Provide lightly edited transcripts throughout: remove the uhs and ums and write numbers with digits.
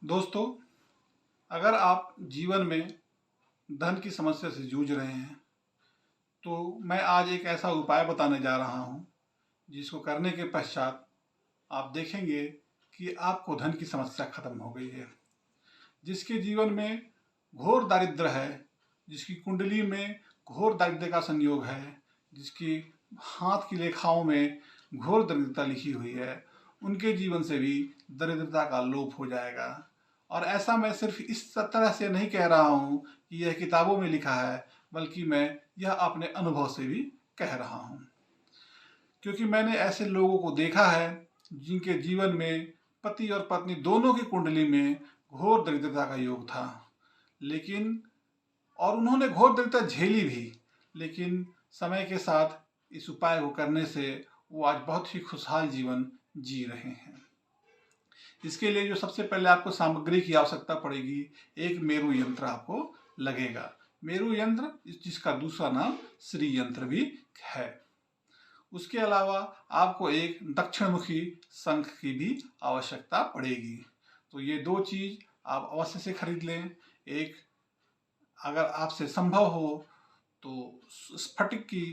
दोस्तों, अगर आप जीवन में धन की समस्या से जूझ रहे हैं तो मैं आज एक ऐसा उपाय बताने जा रहा हूं जिसको करने के पश्चात आप देखेंगे कि आपको धन की समस्या खत्म हो गई है। जिसके जीवन में घोर दारिद्र्य है, जिसकी कुंडली में घोर दारिद्र्य का संयोग है, जिसकी हाथ की रेखाओं में घोर दरिद्रता लिखी हुई है, उनके जीवन से भी दरिद्रता का लोप हो जाएगा। और ऐसा मैं सिर्फ इस तरह से नहीं कह रहा हूँ कि यह किताबों में लिखा है, बल्कि मैं यह अपने अनुभव से भी कह रहा हूँ, क्योंकि मैंने ऐसे लोगों को देखा है जिनके जीवन में पति और पत्नी दोनों की कुंडली में घोर दरिद्रता का योग था, लेकिन और उन्होंने घोर दरिद्रता झेली भी, लेकिन समय के साथ इस उपाय को करने से वो आज बहुत ही खुशहाल जीवन जी रहे हैं। इसके लिए जो सबसे पहले आपको सामग्री की आवश्यकता पड़ेगी, एक मेरु यंत्र आपको लगेगा। मेरु यंत्र जिसका दूसरा नाम श्री यंत्र भी है। उसके अलावा आपको एक दक्षिणमुखी शंख की भी आवश्यकता पड़ेगी। तो ये दो चीज आप अवश्य से खरीद लें। एक, अगर आपसे संभव हो तो स्फटिक की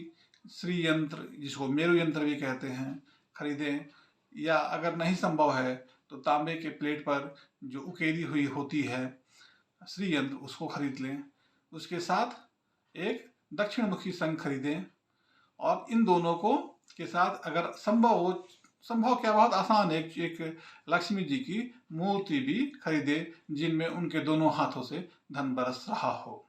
श्री यंत्र जिसको मेरु यंत्र भी कहते हैं खरीदें, या अगर नहीं संभव है तो तांबे के प्लेट पर जो उकेरी हुई होती है श्री यंत्र उसको खरीद लें। उसके साथ एक दक्षिणमुखी शंख खरीदें, और इन दोनों को के साथ अगर संभव हो, संभव क्या, बहुत आसान है, एक लक्ष्मी जी की मूर्ति भी खरीदे जिनमें उनके दोनों हाथों से धन बरस रहा हो।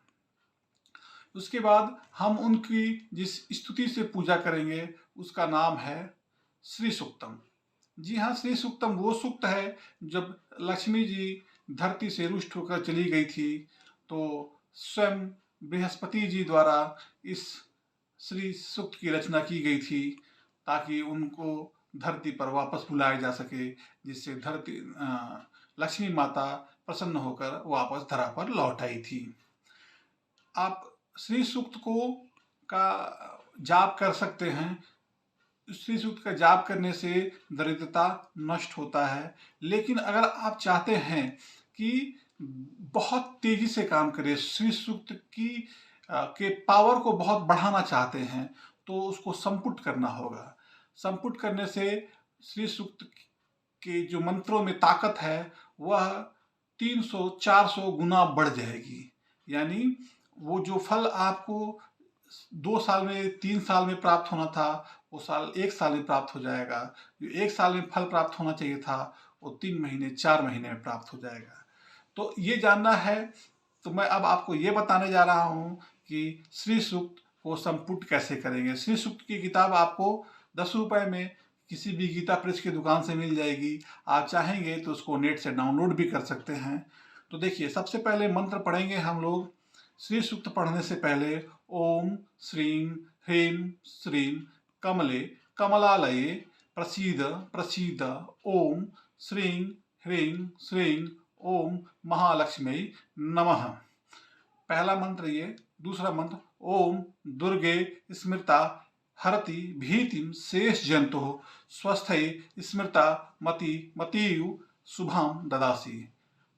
उसके बाद हम उनकी जिस स्तुति से पूजा करेंगे उसका नाम है श्री सूक्तम। जी हाँ, श्री सूक्तम वो सूक्त है जब लक्ष्मी जी धरती से रुष्ट होकर चली गई थी तो स्वयं बृहस्पति जी द्वारा इस श्री सूक्त की रचना की गई थी ताकि उनको धरती पर वापस बुलाया जा सके, जिससे धरती लक्ष्मी माता प्रसन्न होकर वापस धरा पर लौट आई थी। आप श्री सूक्त को का जाप कर सकते हैं। श्री सूक्त का जाप करने से दरिद्रता नष्ट होता है। लेकिन अगर आप चाहते हैं कि बहुत तेजी से काम करे, श्री सूक्त की के पावर को बहुत बढ़ाना चाहते हैं, तो उसको संपुट करना होगा। संपुट करने से श्री सूक्त के जो मंत्रों में ताकत है वह 300-400 गुना बढ़ जाएगी। यानी वो जो फल आपको 2 साल में 3 साल में प्राप्त होना था वो साल 1 साल में प्राप्त हो जाएगा। जो 1 साल में फल प्राप्त होना चाहिए था वो 3 महीने 4 महीने में प्राप्त हो जाएगा। तो ये जानना है तो मैं अब आपको ये बताने जा रहा हूँ कि श्री सूक्त को संपुट कैसे करेंगे। श्री सूक्त की किताब आपको 10 रुपए में किसी भी गीता प्रेस की दुकान से मिल जाएगी। आप चाहेंगे तो उसको नेट से डाउनलोड भी कर सकते हैं। तो देखिए, सबसे पहले मंत्र पढ़ेंगे हम लोग। श्री सूक्त पढ़ने से पहले ओम श्रीं ह्रीं श्रीं कमले कमलालये प्रसीद प्रसीद ओम श्रीं ह्रीं श्रीं ओम महालक्ष्मी नमः। पहला मंत्र ये। दूसरा मंत्र ओम दुर्गे स्मृता हरति भीतिम शेष जंतु स्वस्थये स्मृता मति मतियु शुभाम ददासी।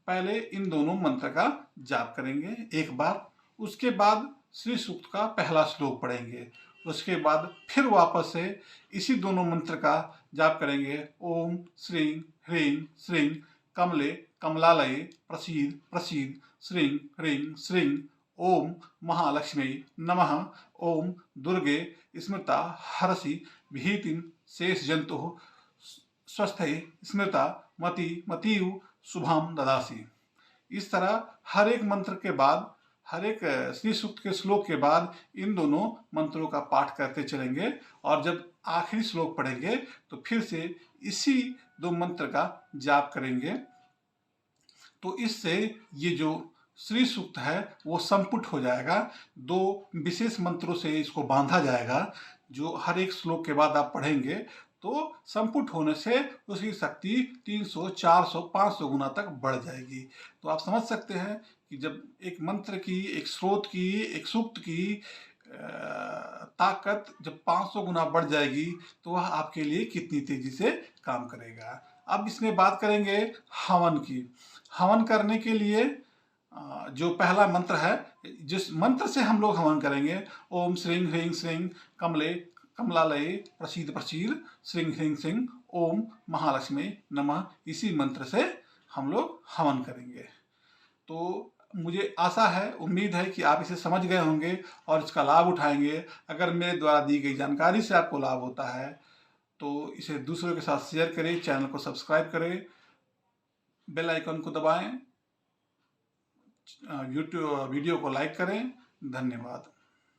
पहले इन दोनों मंत्र का जाप करेंगे एक बार। उसके बाद श्री सूक्त का पहला श्लोक पढ़ेंगे। उसके बाद फिर वापस से इसी दोनों मंत्र का जाप करेंगे। ओम श्रीं ह्रीं श्रीं कमले कमलालये प्रसीद प्रसीद श्रीं ह्रीं श्रीं ओम महालक्ष्मी नमः। ओम दुर्गे स्मृता हरसि भीतिं शेष जंतु स्वस्थये स्मृता मति मतियु शुभाम ददासी। इस तरह हर एक मंत्र के बाद, हर एक श्री सूक्त के श्लोक के बाद इन दोनों मंत्रों का पाठ करते चलेंगे, और जब आखिरी श्लोक पढ़ेंगे तो फिर से इसी दो मंत्र का जाप करेंगे। तो इससे ये जो श्री सूक्त है वो संपुट हो जाएगा। दो विशेष मंत्रों से इसको बांधा जाएगा जो हर एक श्लोक के बाद आप पढ़ेंगे, तो संपुट होने से उसकी शक्ति 300, 400, 500 गुना तक बढ़ जाएगी। तो आप समझ सकते हैं कि जब एक मंत्र की, एक स्रोत की, एक सूक्त की ताकत जब 500 गुना बढ़ जाएगी तो वह आपके लिए कितनी तेजी से काम करेगा। अब इसमें बात करेंगे हवन की। हवन करने के लिए जो पहला मंत्र है, जिस मंत्र से हम लोग हवन करेंगे, ओम श्रीं ह्रीं श्रीं कमले कमलालये प्रसीद प्रसीद श्रीं ह्रीं श्रीं ओम महालक्ष्मी नमः, इसी मंत्र से हम लोग हवन करेंगे। तो मुझे आशा है, उम्मीद है कि आप इसे समझ गए होंगे और इसका लाभ उठाएंगे। अगर मेरे द्वारा दी गई जानकारी से आपको लाभ होता है तो इसे दूसरों के साथ शेयर करें, चैनल को सब्सक्राइब करें, बेल आइकन को दबाएं, यूट्यूब वीडियो को लाइक करें। धन्यवाद।